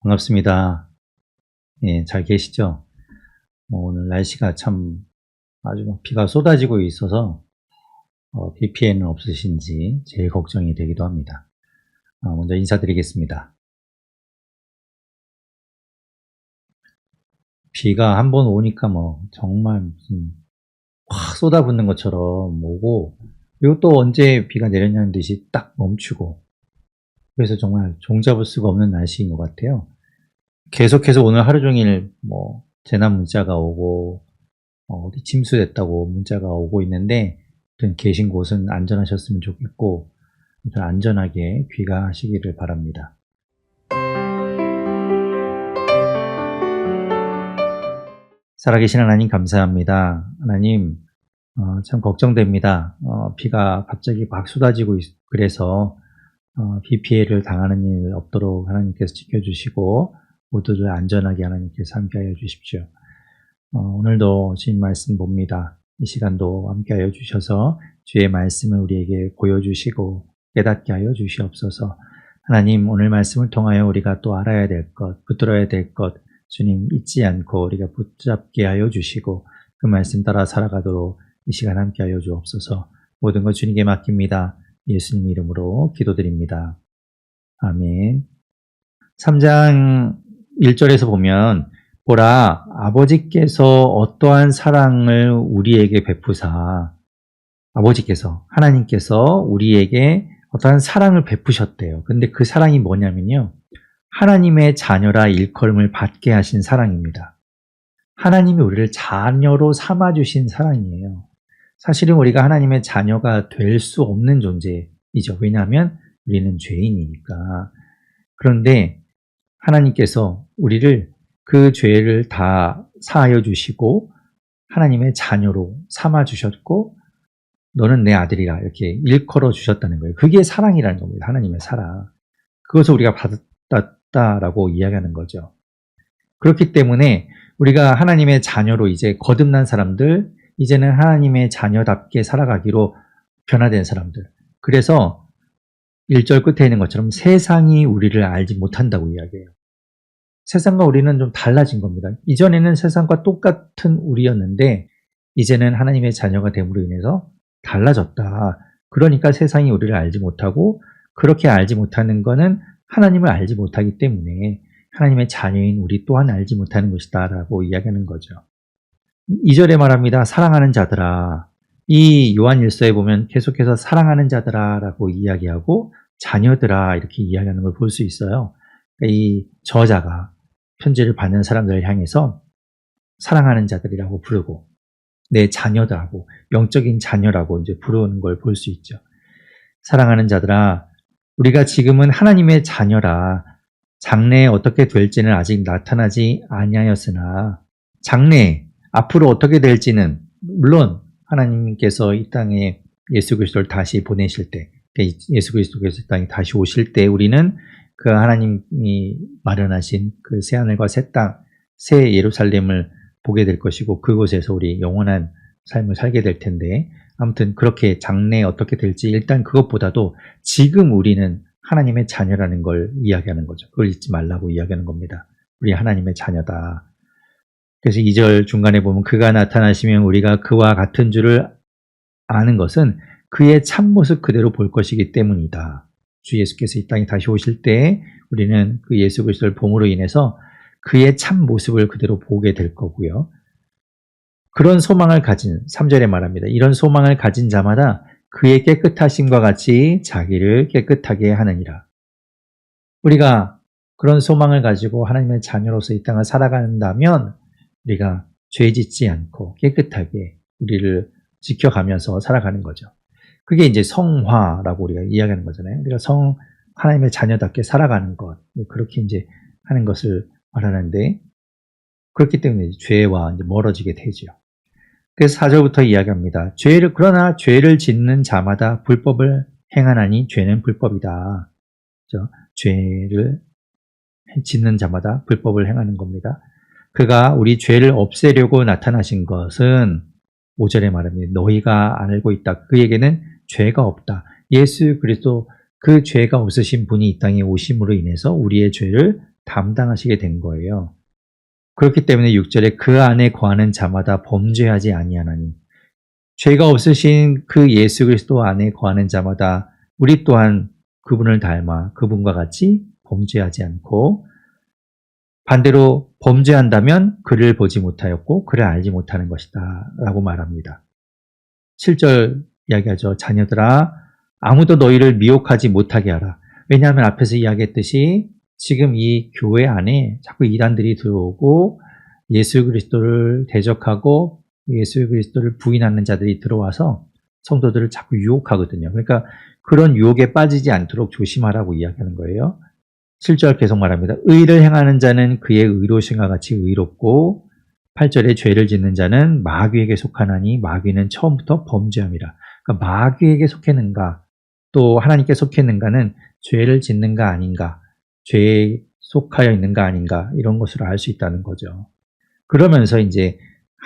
반갑습니다. 예, 잘 계시죠? 오늘 날씨가 참 아주 비가 쏟아지고 있어서 비 피해는 없으신지 제일 걱정이 되기도 합니다. 먼저 인사드리겠습니다. 비가 한번 오니까 정말 무슨 확 쏟아붓는 것처럼 오고, 그리고 또 언제 비가 내렸냐는 듯이 딱 멈추고, 그래서 정말 종잡을 수가 없는 날씨인 것 같아요. 계속해서 오늘 하루 종일 재난 문자가 오고 어디 침수됐다고 문자가 오고 있는데, 아무튼 계신 곳은 안전하셨으면 좋겠고, 아무튼 안전하게 귀가하시기를 바랍니다. 살아계신 하나님 감사합니다. 하나님, 참 걱정됩니다. 비가 갑자기 막 쏟아지고 그래서 비 피해를 당하는 일 없도록 하나님께서 지켜주시고 모두들 안전하게 하나님께서 함께하여 주십시오. 오늘도 주님 말씀 봅니다. 이 시간도 함께하여 주셔서 주의 말씀을 우리에게 보여주시고 깨닫게 하여 주시옵소서. 하나님, 오늘 말씀을 통하여 우리가 또 알아야 될 것, 붙들어야 될 것, 주님 잊지 않고 우리가 붙잡게 하여 주시고 그 말씀 따라 살아가도록 이 시간 함께하여 주옵소서. 모든 것 주님께 맡깁니다. 예수님 이름으로 기도드립니다. 아멘. 3장 1절에서 보면, 보라, 아버지께서 어떠한 사랑을 우리에게 베푸사, 아버지께서, 하나님께서 우리에게 어떠한 사랑을 베푸셨대요. 근데 그 사랑이 뭐냐면요, 하나님의 자녀라 일컬음을 받게 하신 사랑입니다. 하나님이 우리를 자녀로 삼아주신 사랑이에요. 사실은 우리가 하나님의 자녀가 될 수 없는 존재이죠. 왜냐하면 우리는 죄인이니까. 그런데 하나님께서 우리를 그 죄를 다 사하여 주시고 하나님의 자녀로 삼아주셨고, 너는 내 아들이라 이렇게 일컬어 주셨다는 거예요. 그게 사랑이라는 겁니다. 하나님의 사랑. 그것을 우리가 받았다라고 이야기하는 거죠. 그렇기 때문에 우리가 하나님의 자녀로 이제 거듭난 사람들, 이제는 하나님의 자녀답게 살아가기로 변화된 사람들. 그래서 1절 끝에 있는 것처럼 세상이 우리를 알지 못한다고 이야기해요. 세상과 우리는 좀 달라진 겁니다. 이전에는 세상과 똑같은 우리였는데 이제는 하나님의 자녀가 됨으로 인해서 달라졌다. 그러니까 세상이 우리를 알지 못하고, 그렇게 알지 못하는 거는 하나님을 알지 못하기 때문에 하나님의 자녀인 우리 또한 알지 못하는 것이다 라고 이야기하는 거죠. 2절에 말합니다. 사랑하는 자들아. 이 요한일서에 보면 계속해서 사랑하는 자들아 라고 이야기하고 자녀들아 이렇게 이야기하는 걸 볼 수 있어요. 이 저자가 편지를 받는 사람들을 향해서 사랑하는 자들이라고 부르고 내 자녀들하고 영적인 자녀라고 이제 부르는 걸 볼 수 있죠. 사랑하는 자들아, 우리가 지금은 하나님의 자녀라. 장래에 어떻게 될지는 아직 나타나지 아니하였으나 장래에 앞으로 어떻게 될지는, 물론 하나님께서 이 땅에 예수 그리스도를 다시 보내실 때, 예수 그리스도께서 이 땅에 다시 오실 때 우리는 그 하나님이 마련하신 그 새하늘과 새 땅, 새 예루살렘을 보게 될 것이고 그곳에서 우리 영원한 삶을 살게 될 텐데, 아무튼 그렇게 장래에 어떻게 될지 일단 그것보다도 지금 우리는 하나님의 자녀라는 걸 이야기하는 거죠. 그걸 잊지 말라고 이야기하는 겁니다. 우리 하나님의 자녀다. 그래서 2절 중간에 보면 그가 나타나시면 우리가 그와 같은 줄을 아는 것은 그의 참모습 그대로 볼 것이기 때문이다. 주 예수께서 이 땅에 다시 오실 때 우리는 그 예수 그리스도를 봄으로 인해서 그의 참모습을 그대로 보게 될 거고요. 그런 소망을 가진, 3절에 말합니다. 이런 소망을 가진 자마다 그의 깨끗하심과 같이 자기를 깨끗하게 하느니라. 우리가 그런 소망을 가지고 하나님의 자녀로서 이 땅을 살아간다면 우리가 죄 짓지 않고 깨끗하게 우리를 지켜가면서 살아가는 거죠. 그게 이제 성화라고 우리가 이야기하는 거잖아요. 우리가 하나님의 자녀답게 살아가는 것, 그렇게 이제 하는 것을 말하는데, 그렇기 때문에 죄와 이제 멀어지게 되죠. 그래서 4절부터 이야기합니다. 그러나 죄를 짓는 자마다 불법을 행하나니 죄는 불법이다. 그렇죠? 죄를 짓는 자마다 불법을 행하는 겁니다. 그가 우리 죄를 없애려고 나타나신 것은 5절에 말합니다. 너희가 알고 있다. 그에게는 죄가 없다. 예수 그리스도 그 죄가 없으신 분이 이 땅에 오심으로 인해서 우리의 죄를 담당하시게 된 거예요. 그렇기 때문에 6절에 그 안에 거하는 자마다 범죄하지 아니하나니, 죄가 없으신 그 예수 그리스도 안에 거하는 자마다 우리 또한 그분을 닮아 그분과 같이 범죄하지 않고, 반대로 범죄한다면 그를 보지 못하였고 그를 알지 못하는 것이다 라고 말합니다. 7절 이야기하죠. 자녀들아, 아무도 너희를 미혹하지 못하게 하라. 왜냐하면 앞에서 이야기했듯이 지금 이 교회 안에 자꾸 이단들이 들어오고 예수 그리스도를 대적하고 예수 그리스도를 부인하는 자들이 들어와서 성도들을 자꾸 유혹하거든요. 그러니까 그런 유혹에 빠지지 않도록 조심하라고 이야기하는 거예요. 7절 계속 말합니다. 의를 행하는 자는 그의 의로우심과 같이 의롭고, 8절에 죄를 짓는 자는 마귀에게 속하나니 마귀는 처음부터 범죄함이라. 그러니까 마귀에게 속했는가 또 하나님께 속했는가는 죄를 짓는가 아닌가, 죄에 속하여 있는가 아닌가, 이런 것으로 알 수 있다는 거죠. 그러면서 이제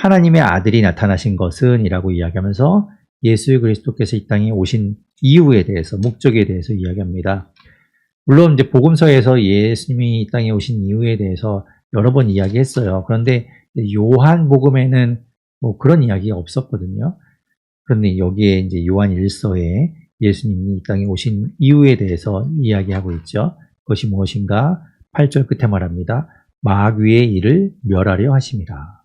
하나님의 아들이 나타나신 것은 이라고 이야기하면서 예수 그리스도께서 이 땅에 오신 이유에 대해서, 목적에 대해서 이야기합니다. 물론 이제 복음서에서 예수님이 이 땅에 오신 이유에 대해서 여러 번 이야기했어요. 그런데 요한복음에는 뭐 그런 이야기가 없었거든요. 그런데 여기에 이제 요한 1서에 예수님이 이 땅에 오신 이유에 대해서 이야기하고 있죠. 그것이 무엇인가? 8절 끝에 말합니다. 마귀의 일을 멸하려 하심이라.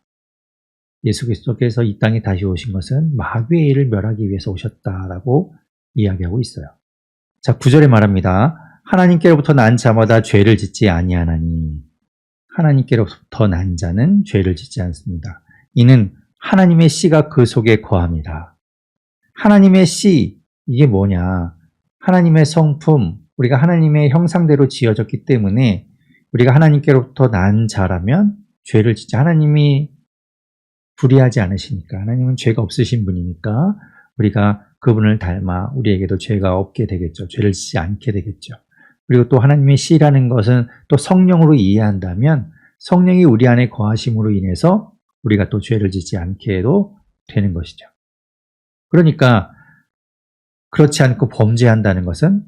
예수 그리스도께서 이 땅에 다시 오신 것은 마귀의 일을 멸하기 위해서 오셨다라고 이야기하고 있어요. 자, 9절에 말합니다. 하나님께로부터 난 자마다 죄를 짓지 아니하나니, 하나님께로부터 난 자는 죄를 짓지 않습니다. 이는 하나님의 씨가 그 속에 거함이라. 하나님의 씨, 이게 뭐냐? 하나님의 성품, 우리가 하나님의 형상대로 지어졌기 때문에 우리가 하나님께로부터 난 자라면 죄를 짓지, 하나님이 불의하지 않으시니까, 하나님은 죄가 없으신 분이니까 우리가 그분을 닮아 우리에게도 죄가 없게 되겠죠. 죄를 짓지 않게 되겠죠. 그리고 또 하나님의 씨라는 것은 또 성령으로 이해한다면 성령이 우리 안에 거하심으로 인해서 우리가 또 죄를 짓지 않게도 되는 것이죠. 그러니까 그렇지 않고 범죄한다는 것은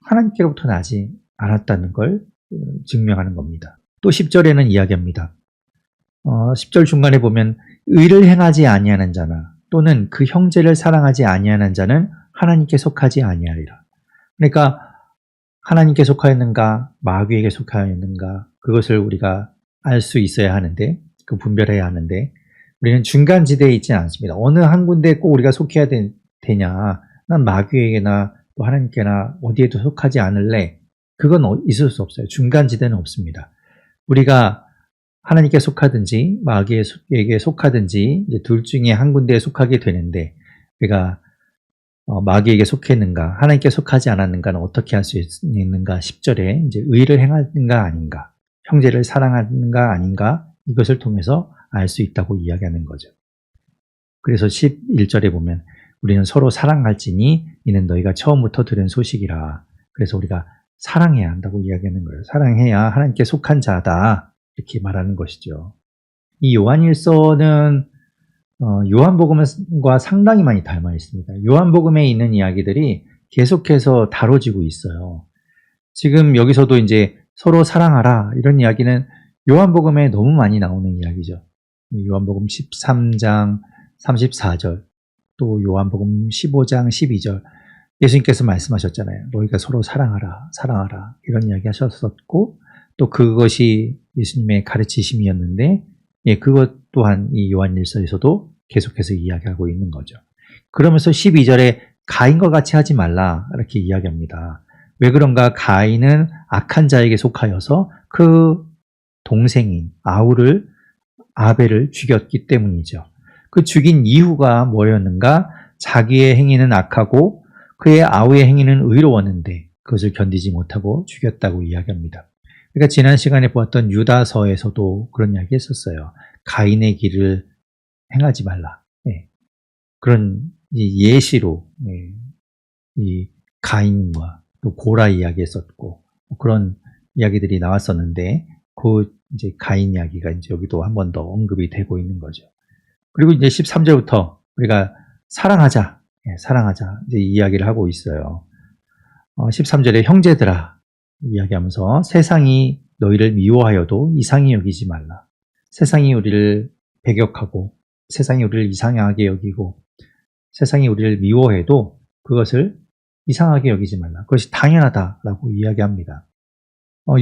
하나님께로부터 나지 않았다는 걸 증명하는 겁니다. 또 10절에는 이야기합니다. 10절 중간에 보면 의를 행하지 아니하는 자나 또는 그 형제를 사랑하지 아니하는 자는 하나님께 속하지 아니하리라. 그러니까 하나님께 속하였는가 마귀에게 속하였는가, 그것을 우리가 알 수 있어야 하는데, 그 분별해야 하는데, 우리는 중간지대에 있지는 않습니다. 어느 한 군데에 꼭 우리가 속해야 되냐, 난 마귀에게나 또 하나님께나 어디에도 속하지 않을래, 그건 있을 수 없어요. 중간지대는 없습니다. 우리가 하나님께 속하든지 마귀에게 속하든지 이제 둘 중에 한 군데에 속하게 되는데, 우리가 마귀에게 속했는가 하나님께 속하지 않았는가는 어떻게 할 수 있는가? 10절에 이제 의를 행하는가 아닌가, 형제를 사랑하는가 아닌가, 이것을 통해서 알 수 있다고 이야기하는 거죠. 그래서 11절에 보면 우리는 서로 사랑할지니 이는 너희가 처음부터 들은 소식이라. 그래서 우리가 사랑해야 한다고 이야기하는 거예요. 사랑해야 하나님께 속한 자다, 이렇게 말하는 것이죠. 이 요한일서는 요한복음과 상당히 많이 닮아 있습니다. 요한복음에 있는 이야기들이 계속해서 다뤄지고 있어요. 지금 여기서도 이제 서로 사랑하라, 이런 이야기는 요한복음에 너무 많이 나오는 이야기죠. 요한복음 13장 34절, 또 요한복음 15장 12절, 예수님께서 말씀하셨잖아요. 너희가 서로 사랑하라, 사랑하라, 이런 이야기 하셨었고, 또 그것이 예수님의 가르치심이었는데, 그것 또한 이 요한일서에서도 계속해서 이야기하고 있는 거죠. 그러면서 12절에 가인과 같이 하지 말라, 이렇게 이야기합니다. 왜 그런가? 가인은 악한 자에게 속하여서 그 동생인 아벨을 죽였기 때문이죠. 그 죽인 이유가 뭐였는가? 자기의 행위는 악하고 그의 아우의 행위는 의로웠는데 그것을 견디지 못하고 죽였다고 이야기합니다. 그러니까 지난 시간에 보았던 유다서에서도 그런 이야기 했었어요. 가인의 길을 행하지 말라. 그런 예시로 이 가인과 또 고라 이야기 했었고, 그런 이야기들이 나왔었는데, 그 이제 가인 이야기가 이제 여기도 한 번 더 언급이 되고 있는 거죠. 그리고 이제 13절부터 우리가 사랑하자, 사랑하자, 이제 이야기를 하고 있어요. 13절에 형제들아 이야기하면서 세상이 너희를 미워하여도 이상히 여기지 말라. 세상이 우리를 배격하고 세상이 우리를 이상하게 여기고 세상이 우리를 미워해도 그것을 이상하게 여기지 말라. 그것이 당연하다라고 이야기합니다.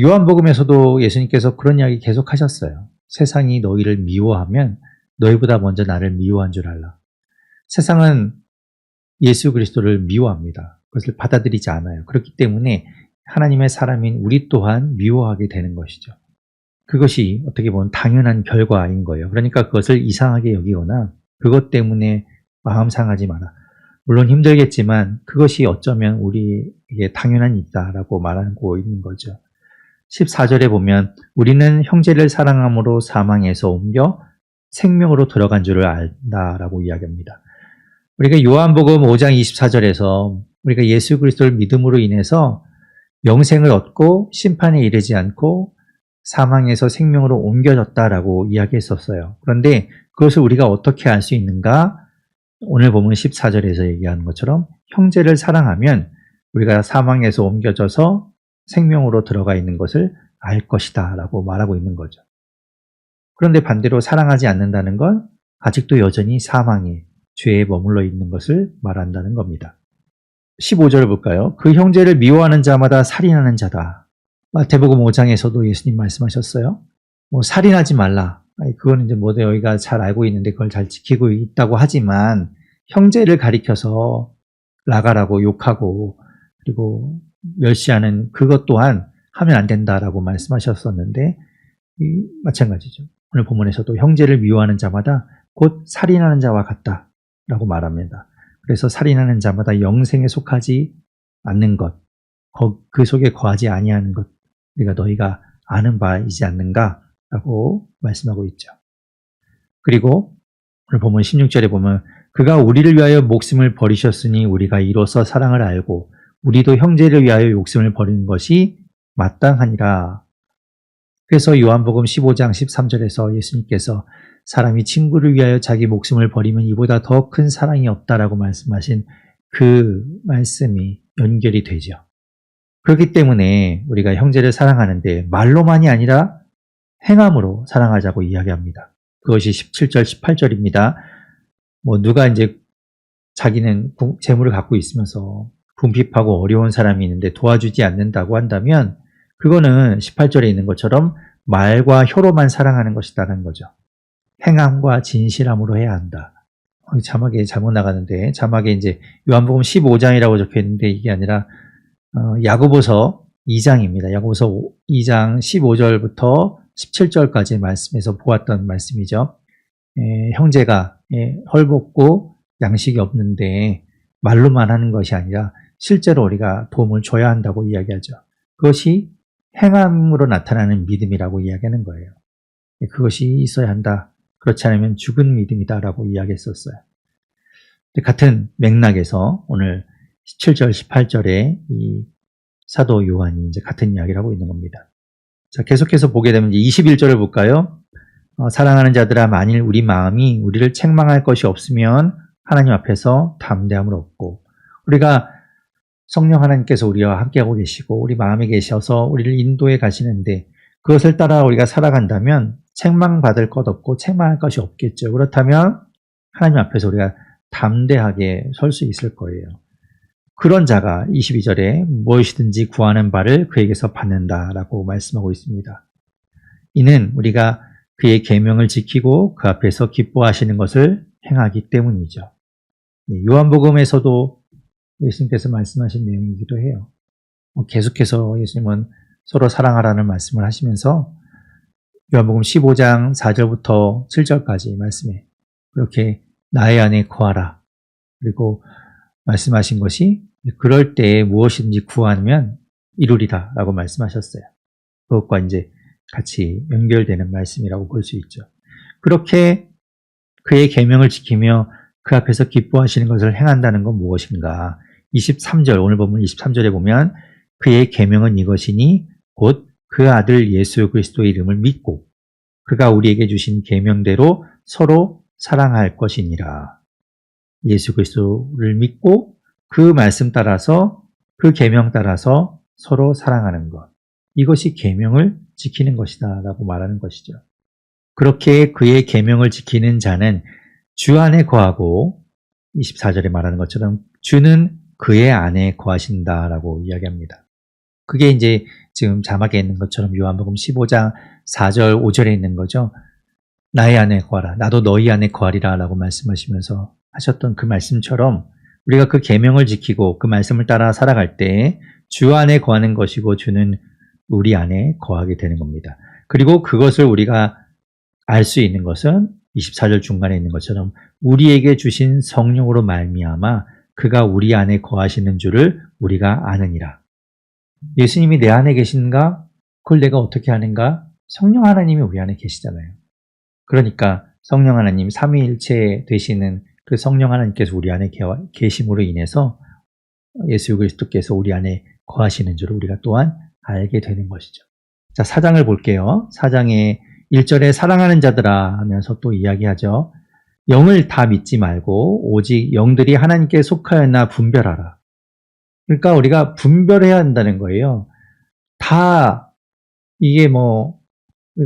요한복음에서도 예수님께서 그런 이야기 계속 하셨어요. 세상이 너희를 미워하면 너희보다 먼저 나를 미워한 줄 알라. 세상은 예수 그리스도를 미워합니다. 그것을 받아들이지 않아요. 그렇기 때문에 하나님의 사람인 우리 또한 미워하게 되는 것이죠. 그것이 어떻게 보면 당연한 결과인 거예요. 그러니까 그것을 이상하게 여기거나 그것 때문에 마음 상하지 마라. 물론 힘들겠지만 그것이 어쩌면 우리에게 당연한 일이다라고 말하고 있는 거죠. 14절에 보면 우리는 형제를 사랑함으로 사망에서 옮겨 생명으로 들어간 줄을 안다라고 이야기합니다. 우리가 요한복음 5장 24절에서 우리가 예수 그리스도를 믿음으로 인해서 영생을 얻고 심판에 이르지 않고 사망에서 생명으로 옮겨졌다라고 이야기했었어요. 그런데 그것을 우리가 어떻게 알 수 있는가? 오늘 보면 14절에서 얘기하는 것처럼 형제를 사랑하면 우리가 사망에서 옮겨져서 생명으로 들어가 있는 것을 알 것이다 라고 말하고 있는 거죠. 그런데 반대로 사랑하지 않는다는 건 아직도 여전히 사망에 죄에 머물러 있는 것을 말한다는 겁니다. 15절을 볼까요? 그 형제를 미워하는 자마다 살인하는 자다. 마태복음 5장에서도 예수님 말씀하셨어요. 살인하지 말라. 그거는 이제 저희가 잘 알고 있는데 그걸 잘 지키고 있다고 하지만 형제를 가리켜서 나가라고 욕하고 그리고 멸시하는 그것 또한 하면 안 된다라고 말씀하셨었는데 마찬가지죠. 오늘 본문에서도 형제를 미워하는 자마다 곧 살인하는 자와 같다라고 말합니다. 그래서 살인하는 자마다 영생에 속하지 않는 것, 그 속에 거하지 아니하는 것, 우리가 너희가 아는 바이지 않는가라고 말씀하고 있죠. 그리고 오늘 본문 16절에 보면 그가 우리를 위하여 목숨을 버리셨으니 우리가 이로써 사랑을 알고 우리도 형제를 위하여 목숨을 버리는 것이 마땅하니라. 그래서 요한복음 15장 13절에서 예수님께서 사람이 친구를 위하여 자기 목숨을 버리면 이보다 더 큰 사랑이 없다라고 말씀하신 그 말씀이 연결이 되죠. 그렇기 때문에 우리가 형제를 사랑하는데 말로만이 아니라 행함으로 사랑하자고 이야기합니다. 그것이 17절, 18절입니다. 누가 이제 자기는 재물을 갖고 있으면서 궁핍하고 어려운 사람이 있는데 도와주지 않는다고 한다면 그거는 18절에 있는 것처럼 말과 혀로만 사랑하는 것이다라는 거죠. 행함과 진실함으로 해야 한다. 자막에 잘못 나가는데 자막에 이제 요한복음 15장이라고 적혀 있는데 이게 아니라 야고보서 2장입니다. 야고보서 2장 15절부터 17절까지의 말씀에서 보았던 말씀이죠. 형제가 헐벗고 양식이 없는데 말로만 하는 것이 아니라 실제로 우리가 도움을 줘야 한다고 이야기하죠. 그것이 행함으로 나타나는 믿음이라고 이야기하는 거예요. 그것이 있어야 한다. 그렇지 않으면 죽은 믿음이다라고 이야기했었어요. 같은 맥락에서 오늘 17절, 18절에 이 사도 요한이 이제 같은 이야기를 하고 있는 겁니다. 자, 계속해서 보게 되면 이제 21절을 볼까요? 사랑하는 자들아, 만일 우리 마음이 우리를 책망할 것이 없으면 하나님 앞에서 담대함을 얻고 우리가 성령 하나님께서 우리와 함께하고 계시고 우리 마음에 계셔서 우리를 인도해 가시는데 그것을 따라 우리가 살아간다면 책망받을 것 없고 책망할 것이 없겠죠. 그렇다면 하나님 앞에서 우리가 담대하게 설 수 있을 거예요. 그런 자가 22절에 무엇이든지 구하는 바를 그에게서 받는다라고 말씀하고 있습니다. 이는 우리가 그의 계명을 지키고 그 앞에서 기뻐하시는 것을 행하기 때문이죠. 요한복음에서도 예수님께서 말씀하신 내용이기도 해요. 계속해서 예수님은 서로 사랑하라는 말씀을 하시면서 요한복음 15장 4절부터 7절까지 말씀에 그렇게 나의 안에 거하라. 그리고 말씀하신 것이 그럴 때에 무엇이든지 구하면 이루리라 라고 말씀하셨어요. 그것과 이제 같이 연결되는 말씀이라고 볼 수 있죠. 그렇게 그의 계명을 지키며 그 앞에서 기뻐하시는 것을 행한다는 건 무엇인가? 23절, 오늘 본문 23절에 보면 그의 계명은 이것이니 곧 그 아들 예수 그리스도의 이름을 믿고 그가 우리에게 주신 계명대로 서로 사랑할 것이니라. 예수 그리스도를 믿고 그 말씀 따라서 그 계명 따라서 서로 사랑하는 것. 이것이 계명을 지키는 것이다 라고 말하는 것이죠. 그렇게 그의 계명을 지키는 자는 주 안에 거하고 24절에 말하는 것처럼 주는 그의 안에 거하신다라고 이야기합니다. 그게 이제 지금 자막에 있는 것처럼 요한복음 15장 4절 5절에 있는 거죠. 나의 안에 거하라. 나도 너희 안에 거하리라 라고 말씀하시면서 하셨던 그 말씀처럼 우리가 그 계명을 지키고 그 말씀을 따라 살아갈 때 주 안에 거하는 것이고 주는 우리 안에 거하게 되는 겁니다. 그리고 그것을 우리가 알 수 있는 것은 24절 중간에 있는 것처럼 우리에게 주신 성령으로 말미암아 그가 우리 안에 거하시는 줄을 우리가 아느니라. 예수님이 내 안에 계신가? 그걸 내가 어떻게 아는가? 성령 하나님이 우리 안에 계시잖아요. 그러니까 성령 하나님, 삼위일체 되시는 그 성령 하나님께서 우리 안에 계심으로 인해서 예수 그리스도께서 우리 안에 거하시는 줄을 우리가 또한 알게 되는 것이죠. 자, 4장을 볼게요. 4장의 1절에 사랑하는 자들아 하면서 또 이야기하죠. 영을 다 믿지 말고 오직 영들이 하나님께 속하였나 분별하라. 그러니까 우리가 분별해야 한다는 거예요. 다 이게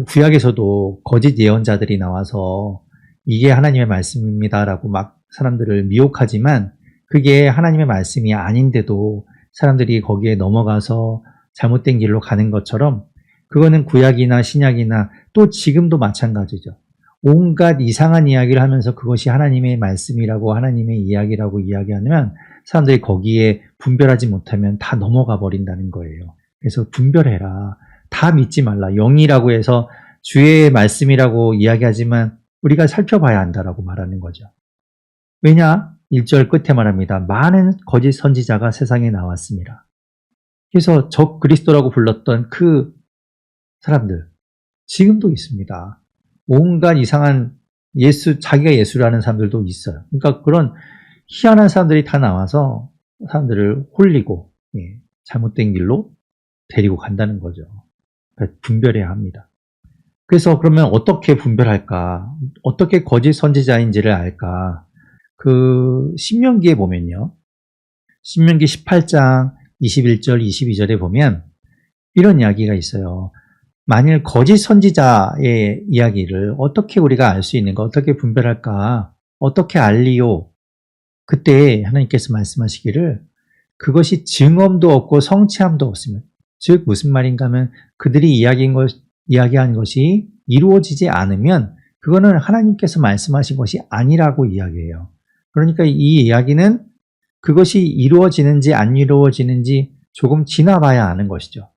구약에서도 거짓 예언자들이 나와서 이게 하나님의 말씀입니다라고 막 사람들을 미혹하지만 그게 하나님의 말씀이 아닌데도 사람들이 거기에 넘어가서 잘못된 길로 가는 것처럼 그거는 구약이나 신약이나 또 지금도 마찬가지죠. 온갖 이상한 이야기를 하면서 그것이 하나님의 말씀이라고 하나님의 이야기라고 이야기하면 사람들이 거기에 분별하지 못하면 다 넘어가 버린다는 거예요. 그래서 분별해라. 다 믿지 말라. 영이라고 해서 주의 말씀이라고 이야기하지만 우리가 살펴봐야 한다라고 말하는 거죠. 왜냐? 1절 끝에 말합니다. 많은 거짓 선지자가 세상에 나왔습니다. 그래서 적 그리스도라고 불렀던 그 사람들 지금도 있습니다. 온갖 이상한 자기가 예수라는 사람들도 있어요. 그러니까 그런 희한한 사람들이 다 나와서 사람들을 홀리고 잘못된 길로 데리고 간다는 거죠. 분별해야 합니다. 그래서 그러면 어떻게 분별할까? 어떻게 거짓 선지자인지를 알까? 그 신명기에 보면요. 신명기 18장 21절 22절에 보면 이런 이야기가 있어요. 만일 거짓 선지자의 이야기를 어떻게 우리가 알 수 있는가? 어떻게 분별할까? 어떻게 알리요? 그때 하나님께서 말씀하시기를 그것이 증언도 없고 성취함도 없으면 즉 무슨 말인가 하면 그들이 이야기한 것이 이루어지지 않으면 그거는 하나님께서 말씀하신 것이 아니라고 이야기해요. 그러니까 이 이야기는 그것이 이루어지는지 안 이루어지는지 조금 지나봐야 아는 것이죠.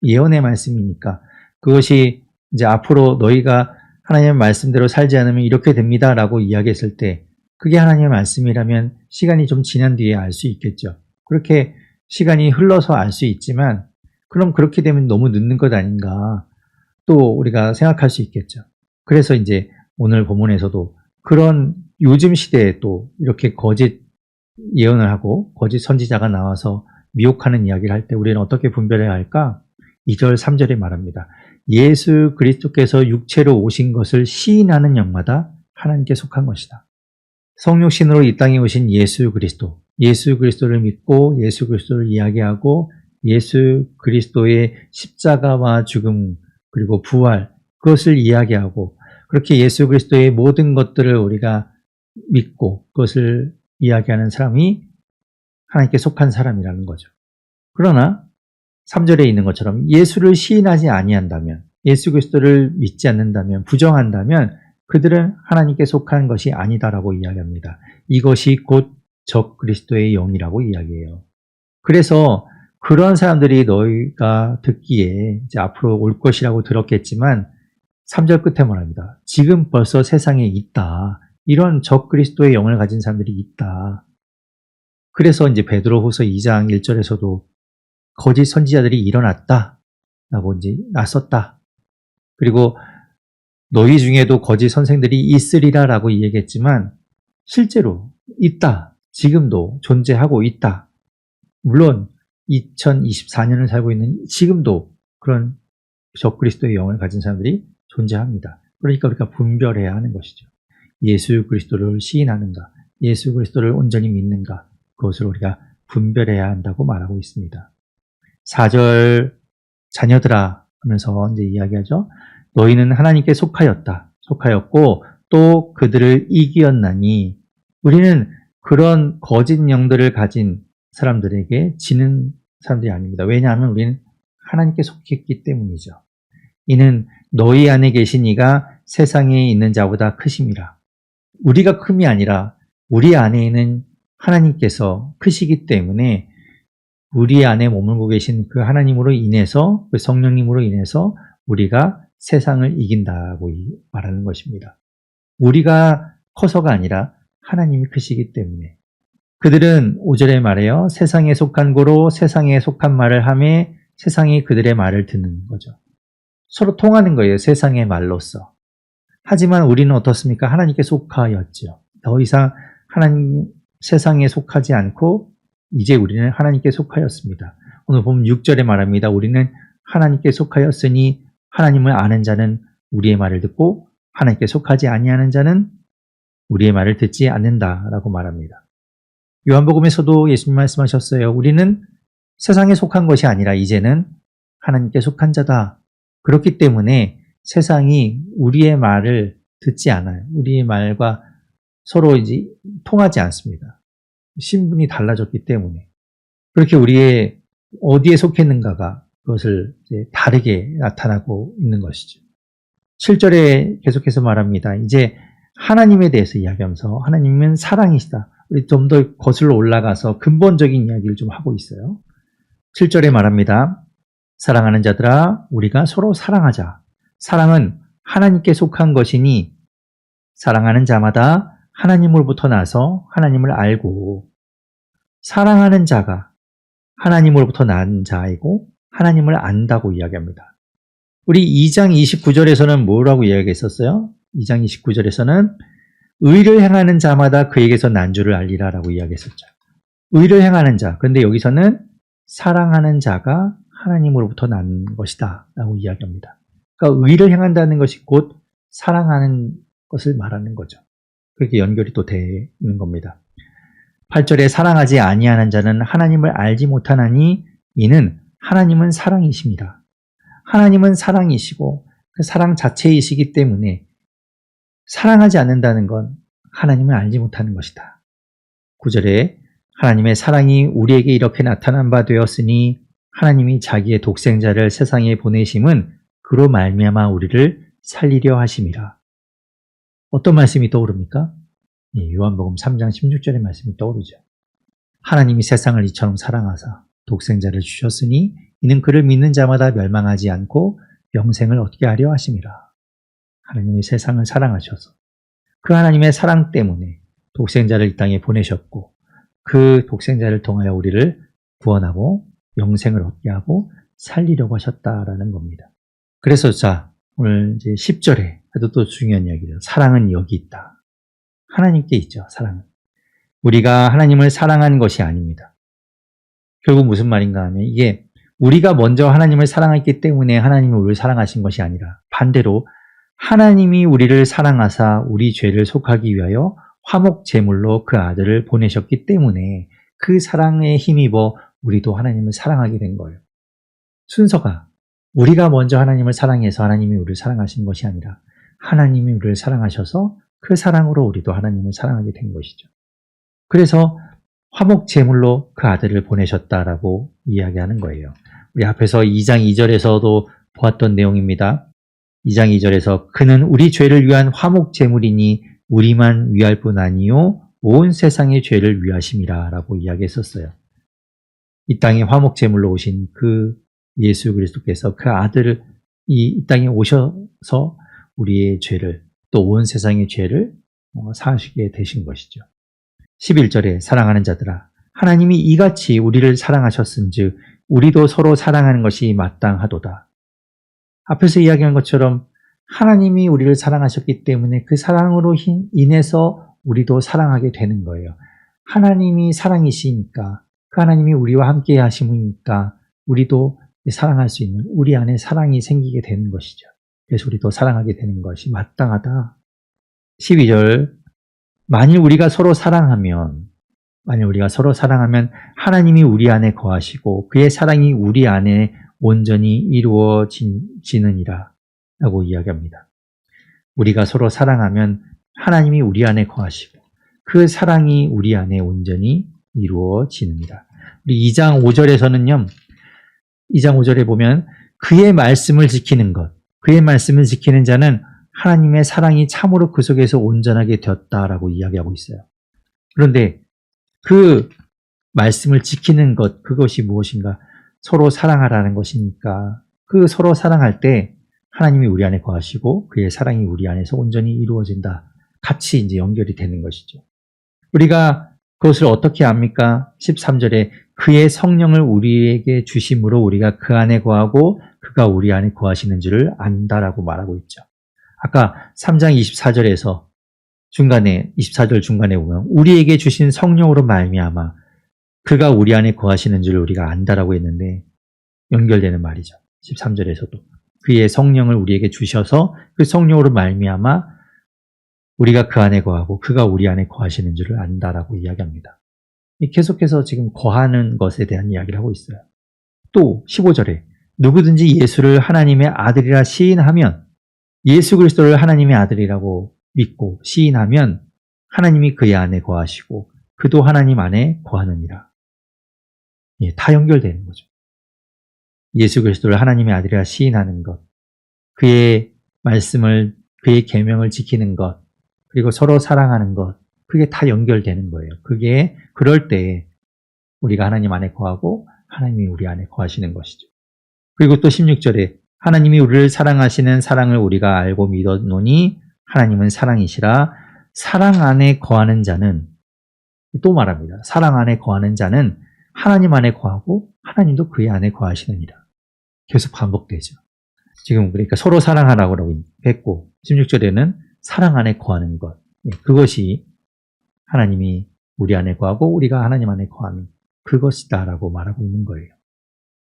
예언의 말씀이니까 그것이 이제 앞으로 너희가 하나님의 말씀대로 살지 않으면 이렇게 됩니다라고 이야기했을 때 그게 하나님의 말씀이라면 시간이 좀 지난 뒤에 알 수 있겠죠. 그렇게 시간이 흘러서 알 수 있지만 그럼 그렇게 되면 너무 늦는 것 아닌가 또 우리가 생각할 수 있겠죠. 그래서 이제 오늘 본문에서도 그런 요즘 시대에 또 이렇게 거짓 예언을 하고 거짓 선지자가 나와서 미혹하는 이야기를 할 때 우리는 어떻게 분별해야 할까? 2절 3절에 말합니다. 예수 그리스도께서 육체로 오신 것을 시인하는 영마다 하나님께 속한 것이다. 성육신으로 이 땅에 오신 예수 그리스도를 믿고 예수 그리스도를 이야기하고 예수 그리스도의 십자가와 죽음 그리고 부활 그것을 이야기하고 그렇게 예수 그리스도의 모든 것들을 우리가 믿고 그것을 이야기하는 사람이 하나님께 속한 사람이라는 거죠. 그러나 3절에 있는 것처럼 예수를 시인하지 아니한다면 예수 그리스도를 믿지 않는다면 부정한다면 그들은 하나님께 속한 것이 아니다라고 이야기합니다. 이것이 곧 적 그리스도의 영이라고 이야기해요. 그래서 그런 사람들이 너희가 듣기에 이제 앞으로 올 것이라고 들었겠지만 3절 끝에 말합니다. 지금 벌써 세상에 있다. 이런 적 그리스도의 영을 가진 사람들이 있다. 그래서 이제 베드로후서 2장 1절에서도 거짓 선지자들이 일어났다. 라고 이제 나섰다. 그리고 너희 중에도 거짓 선생들이 있으리라 라고 얘기했지만 실제로 있다. 지금도 존재하고 있다. 물론 2024년을 살고 있는 지금도 그런 적그리스도의 영을 가진 사람들이 존재합니다. 그러니까 우리가 분별해야 하는 것이죠. 예수 그리스도를 시인하는가, 예수 그리스도를 온전히 믿는가, 그것을 우리가 분별해야 한다고 말하고 있습니다. 4절 자녀들아 하면서 이제 이야기하죠. 너희는 하나님께 속하였고 또 그들을 이기었나니 우리는 그런 거짓 영들을 가진 사람들에게 지는 사람들이 아닙니다. 왜냐하면 우리는 하나님께 속했기 때문이죠. 이는 너희 안에 계신 이가 세상에 있는 자보다 크심이라. 우리가 큼이 아니라 우리 안에 있는 하나님께서 크시기 때문에 우리 안에 머물고 계신 그 하나님으로 인해서, 그 성령님으로 인해서 우리가 세상을 이긴다고 말하는 것입니다. 우리가 커서가 아니라 하나님이 크시기 때문에. 그들은 5절에 말해요. 세상에 속한 고로 세상에 속한 말을 하며 세상이 그들의 말을 듣는 거죠. 서로 통하는 거예요. 세상의 말로써. 하지만 우리는 어떻습니까? 하나님께 속하였죠. 더 이상 세상에 속하지 않고 이제 우리는 하나님께 속하였습니다. 오늘 보면 6절에 말합니다. 우리는 하나님께 속하였으니 하나님을 아는 자는 우리의 말을 듣고 하나님께 속하지 아니하는 자는 우리의 말을 듣지 않는다라고 말합니다. 요한복음에서도 예수님 말씀하셨어요. 우리는 세상에 속한 것이 아니라 이제는 하나님께 속한 자다. 그렇기 때문에 세상이 우리의 말을 듣지 않아요. 우리의 말과 서로 이제 통하지 않습니다. 신분이 달라졌기 때문에. 그렇게 우리의 어디에 속했는가가 그것을 이제 다르게 나타나고 있는 것이죠. 7절에 계속해서 말합니다. 이제 하나님에 대해서 이야기하면서 하나님은 사랑이시다. 우리 좀 더 거슬러 올라가서 근본적인 이야기를 좀 하고 있어요. 7절에 말합니다. 사랑하는 자들아 우리가 서로 사랑하자. 사랑은 하나님께 속한 것이니 사랑하는 자마다 하나님으로부터 나서 하나님을 알고 사랑하는 자가 하나님으로부터 난 자이고 하나님을 안다고 이야기합니다. 우리 2장 29절에서는 뭐라고 이야기했었어요? 2장 29절에서는 의를 행하는 자마다 그에게서 난 줄을 알리라라고 이야기했었죠. 의를 행하는 자. 그런데 여기서는 사랑하는 자가 하나님으로부터 난 것이다 라고 이야기합니다. 그러니까 의를 행한다는 것이 곧 사랑하는 것을 말하는 거죠. 그렇게 연결이 또 되는 겁니다. 8절에 사랑하지 아니하는 자는 하나님을 알지 못하나니 이는 하나님은 사랑이십니다. 하나님은 사랑이시고 그 사랑 자체이시기 때문에 사랑하지 않는다는 건 하나님을 알지 못하는 것이다. 9절에 하나님의 사랑이 우리에게 이렇게 나타난 바 되었으니 하나님이 자기의 독생자를 세상에 보내심은 그로 말미암아 우리를 살리려 하심이라. 어떤 말씀이 떠오릅니까? 요한복음 3장 16절의 말씀이 떠오르죠. 하나님이 세상을 이처럼 사랑하사 독생자를 주셨으니 이는 그를 믿는 자마다 멸망하지 않고 영생을 얻게 하려 하심이라. 하나님이 세상을 사랑하셔서 그 하나님의 사랑 때문에 독생자를 이 땅에 보내셨고 그 독생자를 통하여 우리를 구원하고 영생을 얻게 하고 살리려고 하셨다라는 겁니다. 그래서 자 오늘 이제 10절에 해도 또 중요한 이야기죠. 사랑은 여기 있다. 하나님께 있죠. 사랑은. 우리가 하나님을 사랑한 것이 아닙니다. 결국 무슨 말인가 하면 이게 우리가 먼저 하나님을 사랑했기 때문에 하나님이 우리를 사랑하신 것이 아니라 반대로 하나님이 우리를 사랑하사 우리 죄를 속하기 위하여 화목 제물로 그 아들을 보내셨기 때문에 그 사랑에 힘입어 우리도 하나님을 사랑하게 된 거예요. 순서가 우리가 먼저 하나님을 사랑해서 하나님이 우리를 사랑하신 것이 아니라 하나님이 우리를 사랑하셔서 그 사랑으로 우리도 하나님을 사랑하게 된 것이죠. 그래서 화목 제물로 그 아들을 보내셨다라고 이야기하는 거예요. 우리 앞에서 2장 2절에서도 보았던 내용입니다. 2장 2절에서 그는 우리 죄를 위한 화목 제물이니 우리만 위할 뿐 아니요 온 세상의 죄를 위하심이라 라고 이야기했었어요. 이 땅에 화목 제물로 오신 그 예수 그리스도께서 그 아들을 이 땅에 오셔서 우리의 죄를 또 온 세상의 죄를 사하시게 되신 것이죠. 11절에 사랑하는 자들아 하나님이 이같이 우리를 사랑하셨은즉 우리도 서로 사랑하는 것이 마땅하도다. 앞에서 이야기한 것처럼 하나님이 우리를 사랑하셨기 때문에 그 사랑으로 인해서 우리도 사랑하게 되는 거예요. 하나님이 사랑이시니까 그 하나님이 우리와 함께 하심이니까 우리도 사랑할 수 있는 우리 안에 사랑이 생기게 되는 것이죠. 그래서 우리도 사랑하게 되는 것이 마땅하다. 12절 만일 우리가 서로 사랑하면 하나님이 우리 안에 거하시고 그의 사랑이 우리 안에 온전히 이루어지느니라 라고 이야기합니다. 우리가 서로 사랑하면 하나님이 우리 안에 거하시고 그 사랑이 우리 안에 온전히 이루어지느니라. 우리 2장 5절에서는요. 2장 5절에 보면 그의 말씀을 지키는 것, 그의 말씀을 지키는 자는 하나님의 사랑이 참으로 그 속에서 온전하게 되었다라고 이야기하고 있어요. 그런데 그 말씀을 지키는 것, 그것이 무엇인가? 서로 사랑하라는 것이니까 그 서로 사랑할 때 하나님이 우리 안에 거하시고 그의 사랑이 우리 안에서 온전히 이루어진다. 같이 이제 연결이 되는 것이죠. 우리가 그것을 어떻게 압니까? 13절에 그의 성령을 우리에게 주심으로 우리가 그 안에 거하고 그가 우리 안에 거하시는 줄을 안다라고 말하고 있죠. 아까 3장 24절에서 중간에 24절 중간에 보면 우리에게 주신 성령으로 말미암아 그가 우리 안에 거하시는 줄을 우리가 안다라고 했는데 연결되는 말이죠. 13절에서도 그의 성령을 우리에게 주셔서 그 성령으로 말미암아 우리가 그 안에 거하고 그가 우리 안에 거하시는 줄을 안다라고 이야기합니다. 계속해서 지금 거하는 것에 대한 이야기를 하고 있어요. 또 15절에 누구든지 예수를 하나님의 아들이라 시인하면 예수 그리스도를 하나님의 아들이라고 믿고 시인하면 하나님이 그의 안에 거하시고 그도 하나님 안에 거하느니라. 다 연결되는 거죠. 예수 그리스도를 하나님의 아들이라 시인하는 것, 그의 말씀을, 그의 계명을 지키는 것, 그리고 서로 사랑하는 것, 그게 다 연결되는 거예요. 그게 그럴 때 우리가 하나님 안에 거하고 하나님이 우리 안에 거하시는 것이죠. 그리고 또 16절에 하나님이 우리를 사랑하시는 사랑을 우리가 알고 믿었노니 하나님은 사랑이시라. 사랑 안에 거하는 자는 또 말합니다. 사랑 안에 거하는 자는 하나님 안에 거하고 하나님도 그의 안에 거하시느니라. 계속 반복되죠. 지금 그러니까 서로 사랑하라고 했고 16절에는 사랑 안에 거하는 것, 그것이 하나님이 우리 안에 거하고 우리가 하나님 안에 거하는 그것이다라고 말하고 있는 거예요.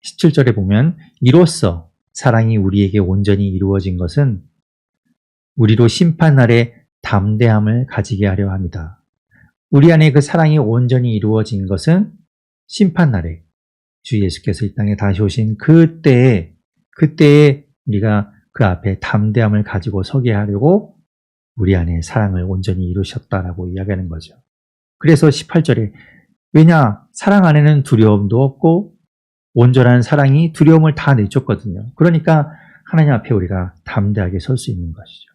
17절에 보면 이로써 사랑이 우리에게 온전히 이루어진 것은 우리로 심판날에 담대함을 가지게 하려 합니다. 우리 안에 그 사랑이 온전히 이루어진 것은 심판날에 주 예수께서 이 땅에 다시 오신 그때에 우리가 그 앞에 담대함을 가지고 서게 하려고 우리 안에 사랑을 온전히 이루셨다라고 이야기하는 거죠. 그래서 18절에 왜냐 사랑 안에는 두려움도 없고 온전한 사랑이 두려움을 다 내쫓거든요. 그러니까 하나님 앞에 우리가 담대하게 설 수 있는 것이죠.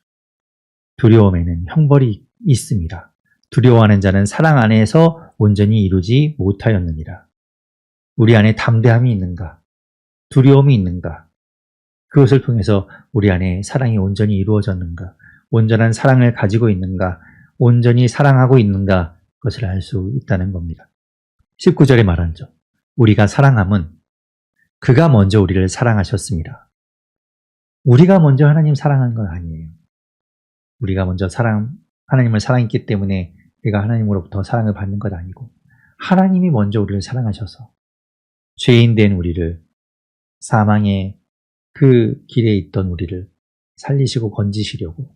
두려움에는 형벌이 있습니다. 두려워하는 자는 사랑 안에서 온전히 이루지 못하였느니라. 우리 안에 담대함이 있는가? 두려움이 있는가? 그것을 통해서 우리 안에 사랑이 온전히 이루어졌는가? 온전한 사랑을 가지고 있는가? 온전히 사랑하고 있는가? 그것을 알 수 있다는 겁니다. 19절에 말하죠. 우리가 사랑함은 그가 먼저 우리를 사랑하셨습니다. 우리가 먼저 하나님 사랑한 건 아니에요. 우리가 먼저 하나님을 사랑했기 때문에 우리가 하나님으로부터 사랑을 받는 것 아니고 하나님이 먼저 우리를 사랑하셔서 죄인된 우리를 사망의 그 길에 있던 우리를 살리시고 건지시려고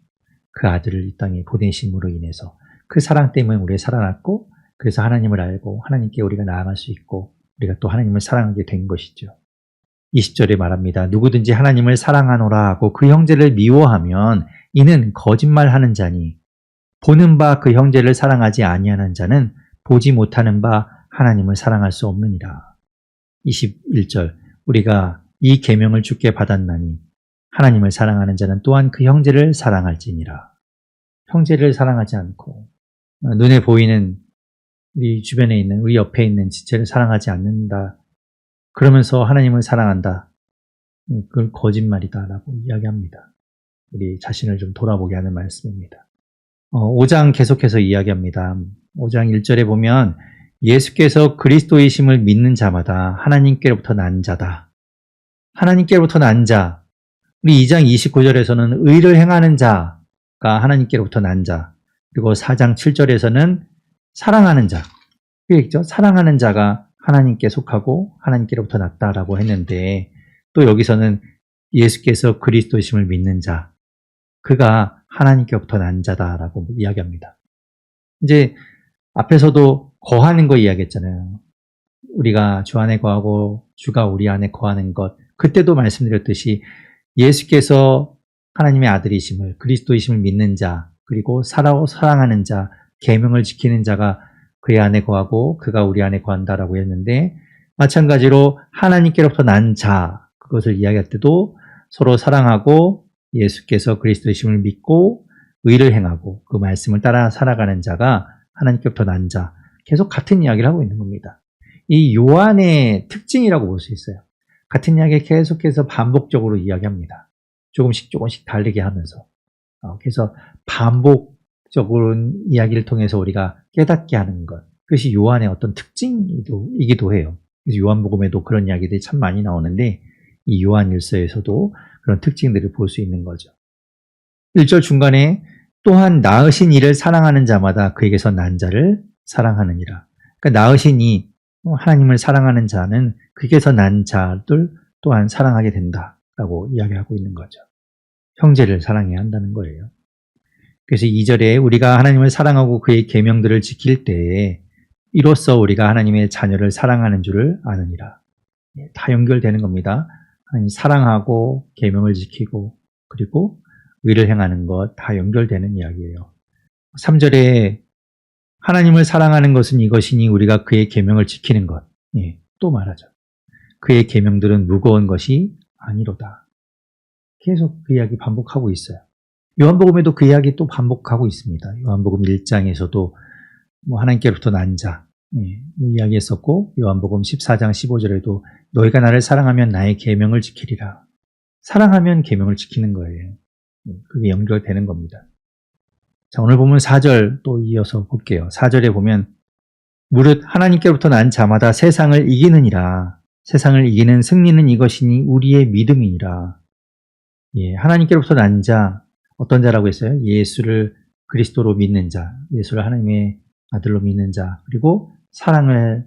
그 아들을 이 땅에 보내심으로 인해서 그 사랑 때문에 우리를 살아났고 그래서 하나님을 알고 하나님께 우리가 나아갈 수 있고 우리가 또 하나님을 사랑하게 된 것이죠. 20절에 말합니다. 누구든지 하나님을 사랑하노라 하고 그 형제를 미워하면 이는 거짓말하는 자니 보는 바 그 형제를 사랑하지 아니하는 자는 보지 못하는 바 하나님을 사랑할 수 없느니라. 21절 우리가 이 계명을 주께 받았나니 하나님을 사랑하는 자는 또한 그 형제를 사랑할지니라. 형제를 사랑하지 않고 눈에 보이는 우리 주변에 있는 우리 옆에 있는 지체를 사랑하지 않는다. 그러면서 하나님을 사랑한다. 그건 거짓말이다라고 이야기합니다. 우리 자신을 좀 돌아보게 하는 말씀입니다. 5장 계속해서 이야기합니다. 5장 1절에 보면 예수께서 그리스도이심을 믿는 자마다 하나님께로부터 난 자다. 하나님께로부터 난 자. 우리 2장 29절에서는 의를 행하는 자가 하나님께로부터 난 자. 그리고 4장 7절에서는 사랑하는 자. 그게 있죠? 사랑하는 자가 하나님께 속하고 하나님께로부터 났다라고 했는데 또 여기서는 예수께서 그리스도이심을 믿는 자. 그가 하나님께로부터 난 자다라고 이야기합니다. 이제 앞에서도 거하는 거 이야기했잖아요. 우리가 주 안에 거하고 주가 우리 안에 거하는 것, 그때도 말씀드렸듯이 예수께서 하나님의 아들이심을, 그리스도이심을 믿는 자, 그리고 사랑하는 자, 계명을 지키는 자가 그의 안에 거하고 그가 우리 안에 거한다라고 했는데, 마찬가지로 하나님께로부터 난 자, 그것을 이야기할 때도 서로 사랑하고 예수께서 그리스도이심을 믿고 의를 행하고 그 말씀을 따라 살아가는 자가 하나님께로부터 난 자, 계속 같은 이야기를 하고 있는 겁니다. 이 요한의 특징이라고 볼 수 있어요. 같은 이야기 계속해서 반복적으로 이야기합니다. 조금씩 다르게 하면서. 그래서 반복적으로 이야기를 통해서 우리가 깨닫게 하는 것. 그것이 요한의 어떤 특징이기도 해요. 그래서 요한복음에도 그런 이야기들이 참 많이 나오는데 이 요한일서에서도 그런 특징들을 볼 수 있는 거죠. 1절 중간에 또한 낳으신 이를 사랑하는 자마다 그에게서 난 자를 사랑하느니라. 그러니까 낳으신 이 하나님을 사랑하는 자는 그에게서 난 자들 또한 사랑하게 된다라고 이야기하고 있는 거죠. 형제를 사랑해야 한다는 거예요. 그래서 2절에 우리가 하나님을 사랑하고 그의 계명들을 지킬 때에 이로써 우리가 하나님의 자녀를 사랑하는 줄을 아느니라. 다 연결되는 겁니다. 하나님 사랑하고 계명을 지키고 그리고 의를 행하는 것 다 연결되는 이야기예요. 3절에 하나님을 사랑하는 것은 이것이니 우리가 그의 계명을 지키는 것. 또 말하죠. 그의 계명들은 무거운 것이 아니로다. 계속 그 이야기 반복하고 있어요. 요한복음에도 그 이야기 또 반복하고 있습니다. 요한복음 1장에서도 하나님께로부터 난 자 이야기했었고, 요한복음 14장 15절에도 너희가 나를 사랑하면 나의 계명을 지키리라. 사랑하면 계명을 지키는 거예요. 그게 연결되는 겁니다. 자, 오늘 보면 4절 또 이어서 볼게요. 4절에 보면 무릇 하나님께로부터 난 자마다 세상을 이기느니라. 세상을 이기는 승리는 이것이니 우리의 믿음이니라. 하나님께로부터 난 자, 어떤 자라고 했어요? 예수를 그리스도로 믿는 자, 예수를 하나님의 아들로 믿는 자, 그리고 사랑을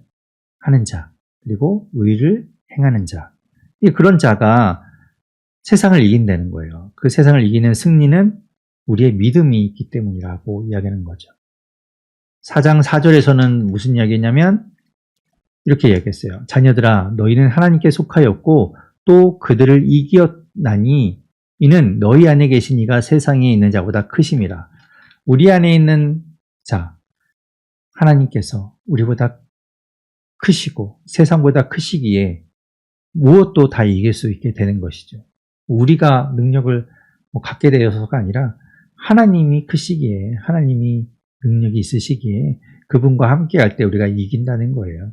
하는 자, 그리고 의를 행하는 자. 그런 자가 세상을 이긴다는 거예요. 그 세상을 이기는 승리는 우리의 믿음이 있기 때문이라고 이야기하는 거죠. 4장 4절에서는 무슨 이야기냐면 이렇게 이야기했어요. 자녀들아, 너희는 하나님께 속하였고 또 그들을 이기었나니 이는 너희 안에 계신 이가 세상에 있는 자보다 크심이라. 우리 안에 있는 자, 하나님께서 우리보다 크시고 세상보다 크시기에 무엇도 다 이길 수 있게 되는 것이죠. 우리가 능력을 갖게 되어서가 아니라 하나님이 크시기에, 하나님이 능력이 있으시기에 그분과 함께 할 때 우리가 이긴다는 거예요.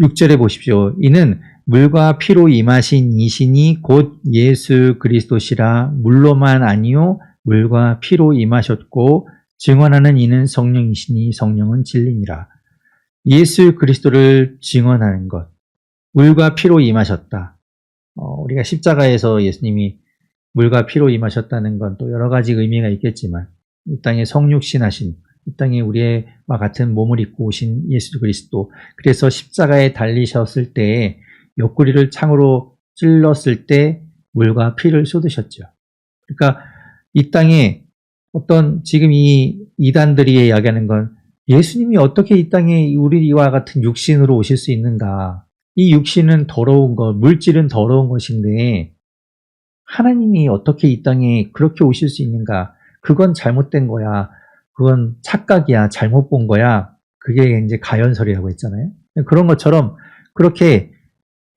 6절에 보십시오. 이는 물과 피로 임하신 이신이 곧 예수 그리스도시라. 물로만 아니요 물과 피로 임하셨고 증언하는 이는 성령이시니 성령은 진리니라. 예수 그리스도를 증언하는 것, 물과 피로 임하셨다. 우리가 십자가에서 예수님이 물과 피로 임하셨다는 건 또 여러 가지 의미가 있겠지만 이 땅에 성육신하신, 이 땅에 우리와 같은 몸을 입고 오신 예수 그리스도, 그래서 십자가에 달리셨을 때에 옆구리를 창으로 찔렀을 때 물과 피를 쏟으셨죠. 그러니까 이 땅에 어떤 지금 이 이단들이 이야기하는 건 예수님이 어떻게 이 땅에 우리와 같은 육신으로 오실 수 있는가. 이 육신은 더러운 것, 물질은 더러운 것인데 하나님이 어떻게 이 땅에 그렇게 오실 수 있는가. 그건 잘못된 거야. 그건 착각이야. 잘못 본 거야. 그게 이제 가연설이라고 했잖아요. 그런 것처럼 그렇게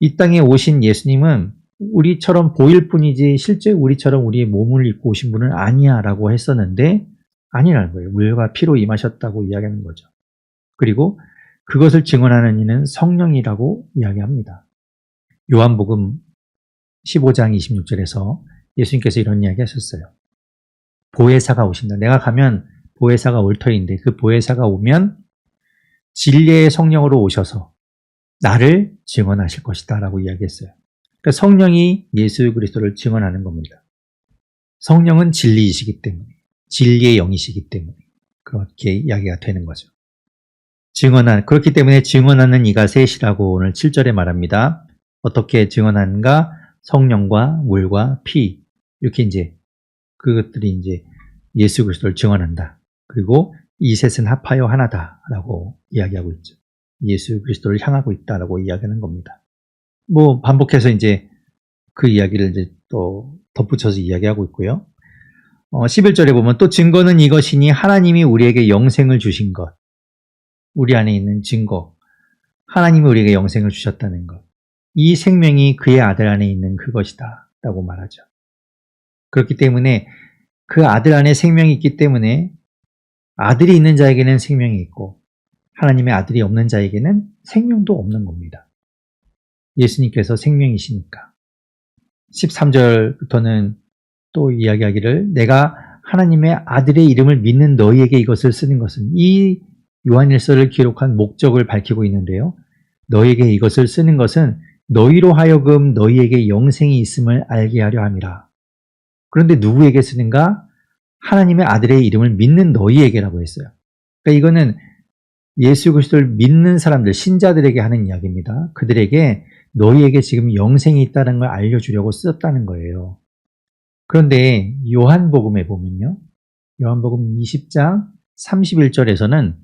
이 땅에 오신 예수님은 우리처럼 보일 뿐이지 실제 우리처럼 우리의 몸을 입고 오신 분은 아니야 라고 했었는데 아니라는 거예요. 물과 피로 임하셨다고 이야기하는 거죠. 그리고 그것을 증언하는 이는 성령이라고 이야기합니다. 요한복음 15장 26절에서 예수님께서 이런 이야기 하셨어요. 보혜사가 오신다. 내가 가면 보혜사가 올 터인데 그 보혜사가 오면 진리의 성령으로 오셔서 나를 증언하실 것이다 라고 이야기했어요. 그러니까 성령이 예수 그리스도를 증언하는 겁니다. 성령은 진리이시기 때문에, 진리의 영이시기 때문에 그렇게 이야기가 되는 거죠. 그렇기 때문에 증언하는 이가 셋이라고 오늘 7절에 말합니다. 어떻게 증언하는가? 성령과 물과 피, 이렇게 이제 그것들이 이제 예수 그리스도를 증언한다. 그리고 이 셋은 합하여 하나다라고 이야기하고 있죠. 예수 그리스도를 향하고 있다라고 이야기하는 겁니다. 반복해서 이제 그 이야기를 이제 또 덧붙여서 이야기하고 있고요. 11절에 보면 또 증거는 이것이니 하나님이 우리에게 영생을 주신 것. 우리 안에 있는 증거. 하나님이 우리에게 영생을 주셨다는 것. 이 생명이 그의 아들 안에 있는 그것이다 라고 말하죠. 그렇기 때문에 그 아들 안에 생명이 있기 때문에 아들이 있는 자에게는 생명이 있고 하나님의 아들이 없는 자에게는 생명도 없는 겁니다. 예수님께서 생명이시니까. 13절부터는 또 이야기하기를 내가 하나님의 아들의 이름을 믿는 너희에게 이것을 쓰는 것은 이 요한일서를 기록한 목적을 밝히고 있는데요. 너희에게 이것을 쓰는 것은 너희로 하여금 너희에게 영생이 있음을 알게 하려 함이라. 그런데 누구에게 쓰는가? 하나님의 아들의 이름을 믿는 너희에게라고 했어요. 그러니까 이거는 예수 그리스도를 믿는 사람들, 신자들에게 하는 이야기입니다. 그들에게 너희에게 지금 영생이 있다는 걸 알려주려고 썼다는 거예요. 그런데 요한복음에 보면요. 요한복음 20장 31절에서는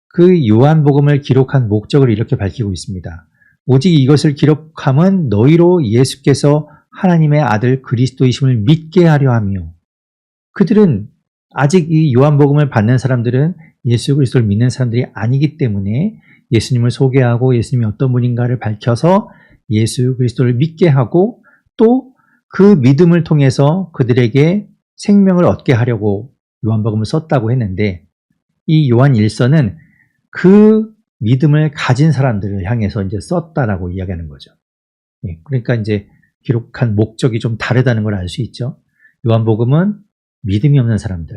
그 요한복음을 기록한 목적을 이렇게 밝히고 있습니다. 오직 이것을 기록함은 너희로 예수께서 하나님의 아들 그리스도이심을 믿게 하려 하며 그들은 아직 이 요한복음을 받는 사람들은 예수 그리스도를 믿는 사람들이 아니기 때문에 예수님을 소개하고 예수님이 어떤 분인가를 밝혀서 예수 그리스도를 믿게 하고 또 그 믿음을 통해서 그들에게 생명을 얻게 하려고 요한복음을 썼다고 했는데 이 요한 1서는 그 믿음을 가진 사람들을 향해서 이제 썼다라고 이야기하는 거죠. 그러니까 이제 기록한 목적이 좀 다르다는 걸 알 수 있죠. 요한복음은 믿음이 없는 사람들,